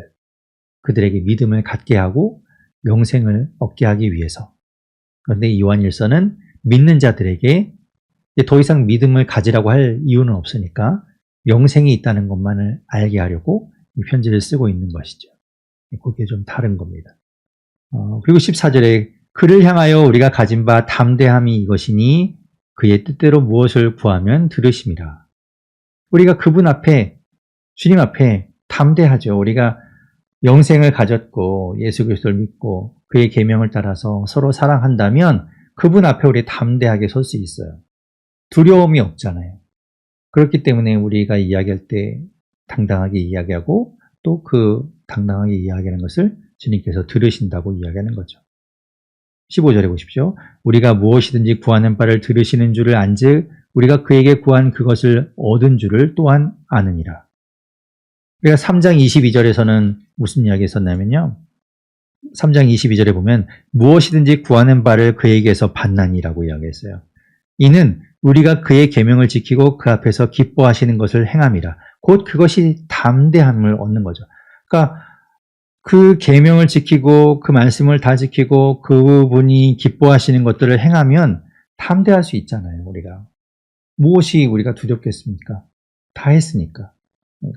그들에게 믿음을 갖게 하고 영생을 얻게 하기 위해서. 그런데 이 요한일서는 믿는 자들에게 더 이상 믿음을 가지라고 할 이유는 없으니까 영생이 있다는 것만을 알게 하려고 이 편지를 쓰고 있는 것이죠. 그게 좀 다른 겁니다. 그리고 14절에 그를 향하여 우리가 가진 바 담대함이 이것이니 그의 뜻대로 무엇을 구하면 들으심이라. 우리가 그분 앞에, 주님 앞에 담대하죠. 우리가 영생을 가졌고 예수 그리스도를 믿고 그의 계명을 따라서 서로 사랑한다면 그분 앞에 우리 담대하게 설 수 있어요. 두려움이 없잖아요. 그렇기 때문에 우리가 이야기할 때 당당하게 이야기하고 또 그 당당하게 이야기하는 것을 주님께서 들으신다고 이야기하는 거죠. 15절에 보십시오. 우리가 무엇이든지 구하는 바를 들으시는 줄을 안즉 우리가 그에게 구한 그것을 얻은 줄을 또한 아느니라. 우리가 3장 22절에서는 무슨 이야기 했었냐면요. 3장 22절에 보면 무엇이든지 구하는 바를 그에게서 받나니라고 이야기했어요. 이는 우리가 그의 계명을 지키고 그 앞에서 기뻐하시는 것을 행함이라. 곧 그것이 담대함을 얻는 거죠. 그러니까 그 계명을 지키고 그 말씀을 다 지키고 그분이 기뻐하시는 것들을 행하면 담대할 수 있잖아요. 우리가. 무엇이 우리가 두렵겠습니까? 다 했으니까.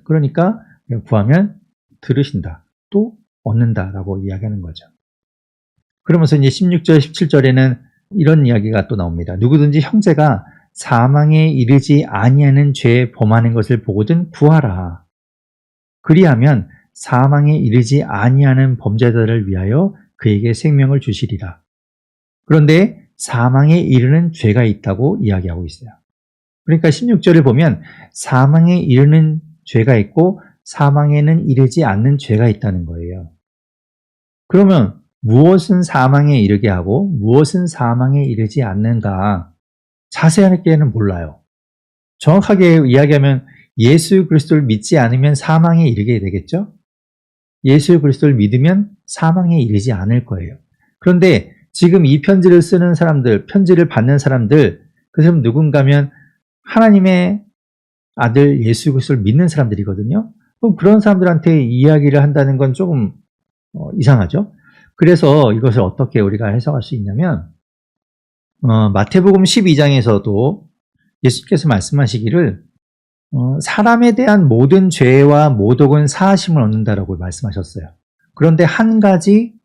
그러니까 구하면 들으신다. 또 얻는다라고 이야기하는 거죠. 그러면서 이제 16절, 17절에는 이런 이야기가 또 나옵니다. 누구든지 형제가 사망에 이르지 아니하는 죄에 범하는 것을 보거든 구하라. 그리하면 사망에 이르지 아니하는 범죄자를 위하여 그에게 생명을 주시리라. 그런데 사망에 이르는 죄가 있다고 이야기하고 있어요. 그러니까 16절을 보면 사망에 이르는 죄가 있고 사망에는 이르지 않는 죄가 있다는 거예요. 그러면 무엇은 사망에 이르게 하고 무엇은 사망에 이르지 않는가 자세하게는 몰라요. 정확하게 이야기하면 예수 그리스도를 믿지 않으면 사망에 이르게 되겠죠? 예수 그리스도를 믿으면 사망에 이르지 않을 거예요. 그런데 지금 이 편지를 쓰는 사람들, 편지를 받는 사람들, 그 사람 누군가면 하나님의 아들 예수 그리스도를 믿는 사람들이거든요. 그럼 그런 사람들한테 이야기를 한다는 건 조금 이상하죠? 그래서 이것을 어떻게 우리가 해석할 수 있냐면 마태복음 12장에서도 예수께서 말씀하시기를 사람에 대한 모든 죄와 모독은 사하심을 얻는다라고 말씀하셨어요. 그런데 한 가지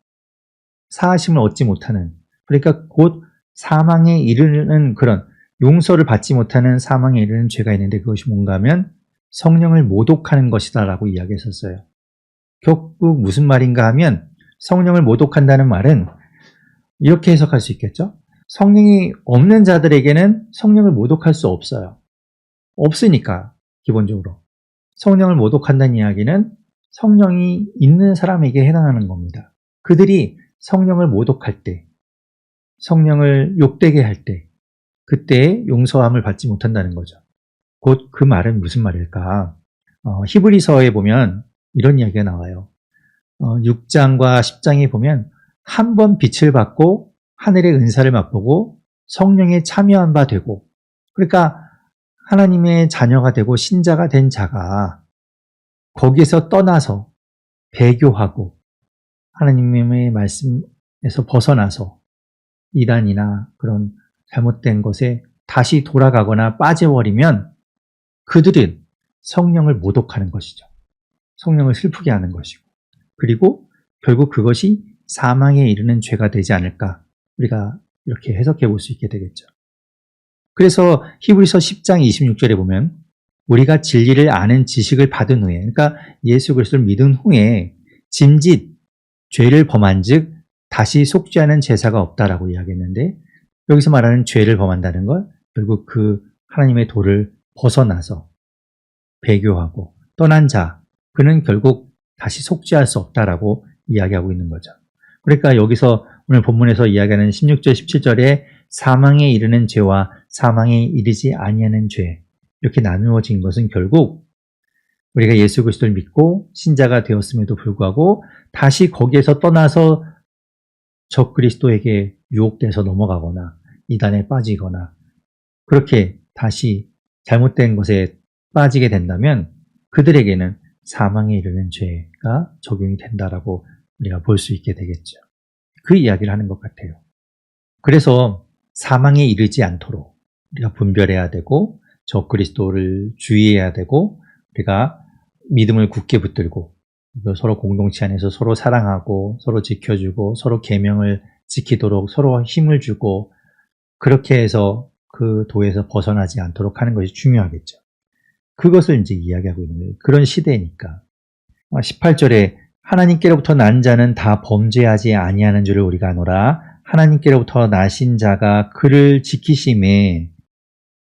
사하심을 얻지 못하는, 그러니까 곧 사망에 이르는 그런 용서를 받지 못하는 사망에 이르는 죄가 있는데 그것이 뭔가 하면 성령을 모독하는 것이다 라고 이야기했었어요. 결국 무슨 말인가 하면 성령을 모독한다는 말은 이렇게 해석할 수 있겠죠? 성령이 없는 자들에게는 성령을 모독할 수 없어요. 없으니까 기본적으로. 성령을 모독한다는 이야기는 성령이 있는 사람에게 해당하는 겁니다. 그들이 성령을 모독할 때, 성령을 욕되게 할 때, 그때 용서함을 받지 못한다는 거죠. 곧 그 말은 무슨 말일까? 히브리서에 보면 이런 이야기가 나와요. 6장과 10장에 보면 한 번 빛을 받고 하늘의 은사를 맛보고 성령에 참여한 바 되고, 그러니까 하나님의 자녀가 되고 신자가 된 자가 거기에서 떠나서 배교하고 하나님의 말씀에서 벗어나서 이단이나 그런 잘못된 것에 다시 돌아가거나 빠져버리면 그들은 성령을 모독하는 것이죠. 성령을 슬프게 하는 것이고, 그리고 결국 그것이 사망에 이르는 죄가 되지 않을까, 우리가 이렇게 해석해 볼 수 있게 되겠죠. 그래서 히브리서 10장 26절에 보면 우리가 진리를 아는 지식을 받은 후에, 그러니까 예수 그리스도를 믿은 후에 짐짓 죄를 범한 즉 다시 속죄하는 제사가 없다라고 이야기했는데, 여기서 말하는 죄를 범한다는 걸 결국 그 하나님의 도를 벗어나서 배교하고 떠난 자, 그는 결국 다시 속죄할 수 없다라고 이야기하고 있는 거죠. 그러니까 여기서 오늘 본문에서 이야기하는 16절, 17절에 사망에 이르는 죄와 사망에 이르지 아니하는 죄, 이렇게 나누어진 것은 결국 우리가 예수 그리스도를 믿고 신자가 되었음에도 불구하고 다시 거기에서 떠나서 적 그리스도에게 유혹돼서 넘어가거나 이단에 빠지거나 그렇게 다시 잘못된 것에 빠지게 된다면 그들에게는 사망에 이르는 죄가 적용이 된다라고 우리가 볼 수 있게 되겠죠. 그 이야기를 하는 것 같아요. 그래서 사망에 이르지 않도록 우리가 분별해야 되고 적 그리스도를 주의해야 되고 우리가 믿음을 굳게 붙들고 서로 공동체 안에서 서로 사랑하고 서로 지켜주고 서로 계명을 지키도록 서로 힘을 주고 그렇게 해서 그 도에서 벗어나지 않도록 하는 것이 중요하겠죠. 그것을 이제 이야기하고 있는 거예요. 그런 시대니까. 18절에 하나님께로부터 난 자는 다 범죄하지 아니하는 줄을 우리가 아노라. 하나님께로부터 나신 자가 그를 지키심에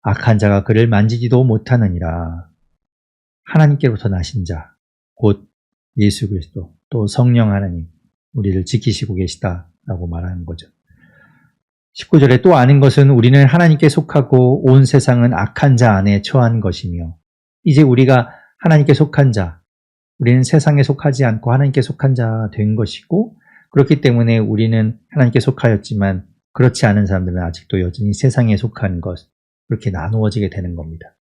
악한 자가 그를 만지지도 못하느니라. 하나님께로부터 나신 자, 곧 예수 그리스도, 또 성령 하나님, 우리를 지키시고 계시다라고 말하는 거죠. 19절에 또 아는 것은 우리는 하나님께 속하고 온 세상은 악한 자 안에 처한 것이며, 이제 우리가 하나님께 속한 자, 우리는 세상에 속하지 않고 하나님께 속한 자 된 것이고, 그렇기 때문에 우리는 하나님께 속하였지만 그렇지 않은 사람들은 아직도 여전히 세상에 속한 것, 그렇게 나누어지게 되는 겁니다.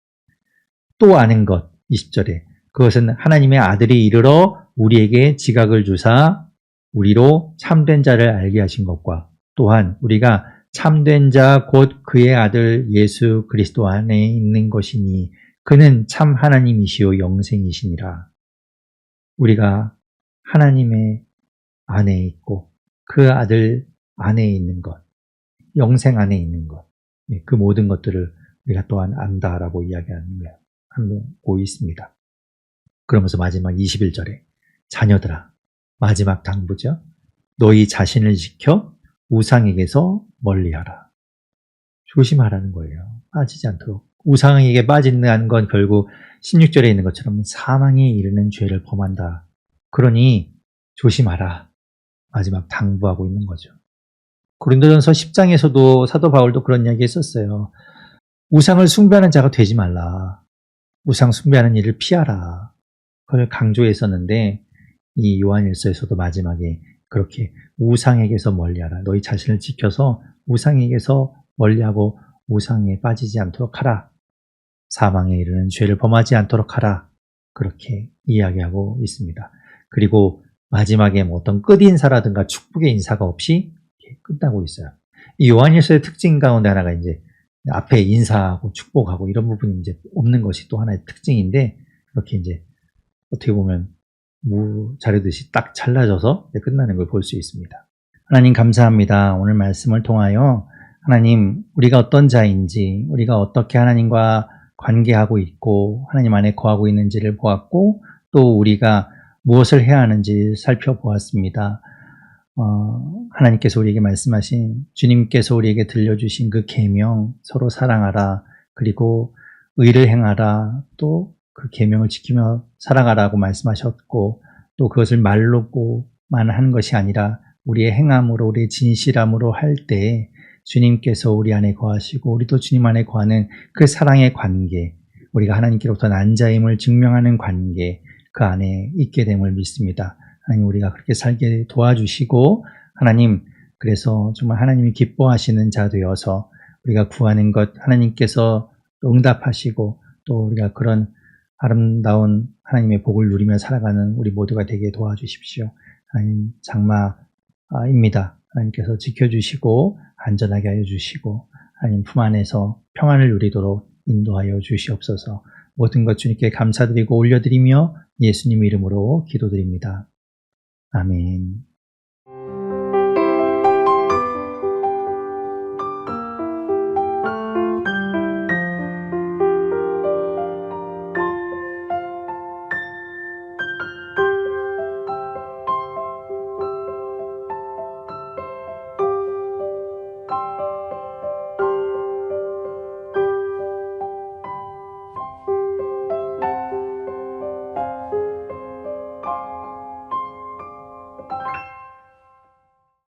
또 아는 것, 20절에 그것은 하나님의 아들이 이르러 우리에게 지각을 주사 우리로 참된 자를 알게 하신 것과 또한 우리가 참된 자 곧 그의 아들 예수 그리스도 안에 있는 것이니 그는 참 하나님이시요 영생이시니라. 우리가 하나님의 안에 있고 그 아들 안에 있는 것, 영생 안에 있는 것, 그 모든 것들을 우리가 또한 안다라고 이야기하고 있습니다. 그러면서 마지막 21절에 자녀들아, 마지막 당부죠. 너희 자신을 지켜 우상에게서 멀리하라. 조심하라는 거예요. 빠지지 않도록. 우상에게 빠진다는 건 결국 16절에 있는 것처럼 사망에 이르는 죄를 범한다. 그러니 조심하라. 마지막 당부하고 있는 거죠. 고린도전서 10장에서도 사도 바울도 그런 이야기 했었어요. 우상을 숭배하는 자가 되지 말라. 우상 숭배하는 일을 피하라. 그걸 강조했었는데 이 요한일서에서도 마지막에 그렇게 우상에게서 멀리하라. 너희 자신을 지켜서 우상에게서 멀리하고 우상에 빠지지 않도록 하라. 사망에 이르는 죄를 범하지 않도록 하라. 그렇게 이야기하고 있습니다. 그리고 마지막에 어떤 끝인사라든가 축복의 인사가 없이 끝나고 있어요. 이 요한일서의 특징 가운데 하나가 이제 앞에 인사하고 축복하고 이런 부분이 이제 없는 것이 또 하나의 특징인데 그렇게 이제 어떻게 보면 무 자르듯이 딱 잘라져서 끝나는 걸 볼 수 있습니다. 하나님 감사합니다. 오늘 말씀을 통하여 하나님 우리가 어떤 자인지 우리가 어떻게 하나님과 관계하고 있고 하나님 안에 거하고 있는지를 보았고 또 우리가 무엇을 해야 하는지 살펴보았습니다. 하나님께서 우리에게 말씀하신 주님께서 우리에게 들려주신 그 계명 서로 사랑하라 그리고 의를 행하라, 또 그 계명을 지키며 살아가라고 말씀하셨고, 또 그것을 말로만 하는 것이 아니라 우리의 행함으로, 우리의 진실함으로 할 때 주님께서 우리 안에 거하시고 우리도 주님 안에 거하는 그 사랑의 관계, 우리가 하나님께로부터 난 자임을 증명하는 관계, 그 안에 있게 됨을 믿습니다. 하나님, 우리가 그렇게 살게 도와주시고, 하나님, 그래서 정말 하나님이 기뻐하시는 자 되어서 우리가 구하는 것 하나님께서 응답하시고, 또 우리가 그런 아름다운 하나님의 복을 누리며 살아가는 우리 모두가 되게 도와주십시오. 하나님, 장마입니다. 하나님께서 지켜주시고 안전하게 하여 주시고 하나님 품 안에서 평안을 누리도록 인도하여 주시옵소서. 모든 것 주님께 감사드리고 올려드리며 예수님 이름으로 기도드립니다. 아멘.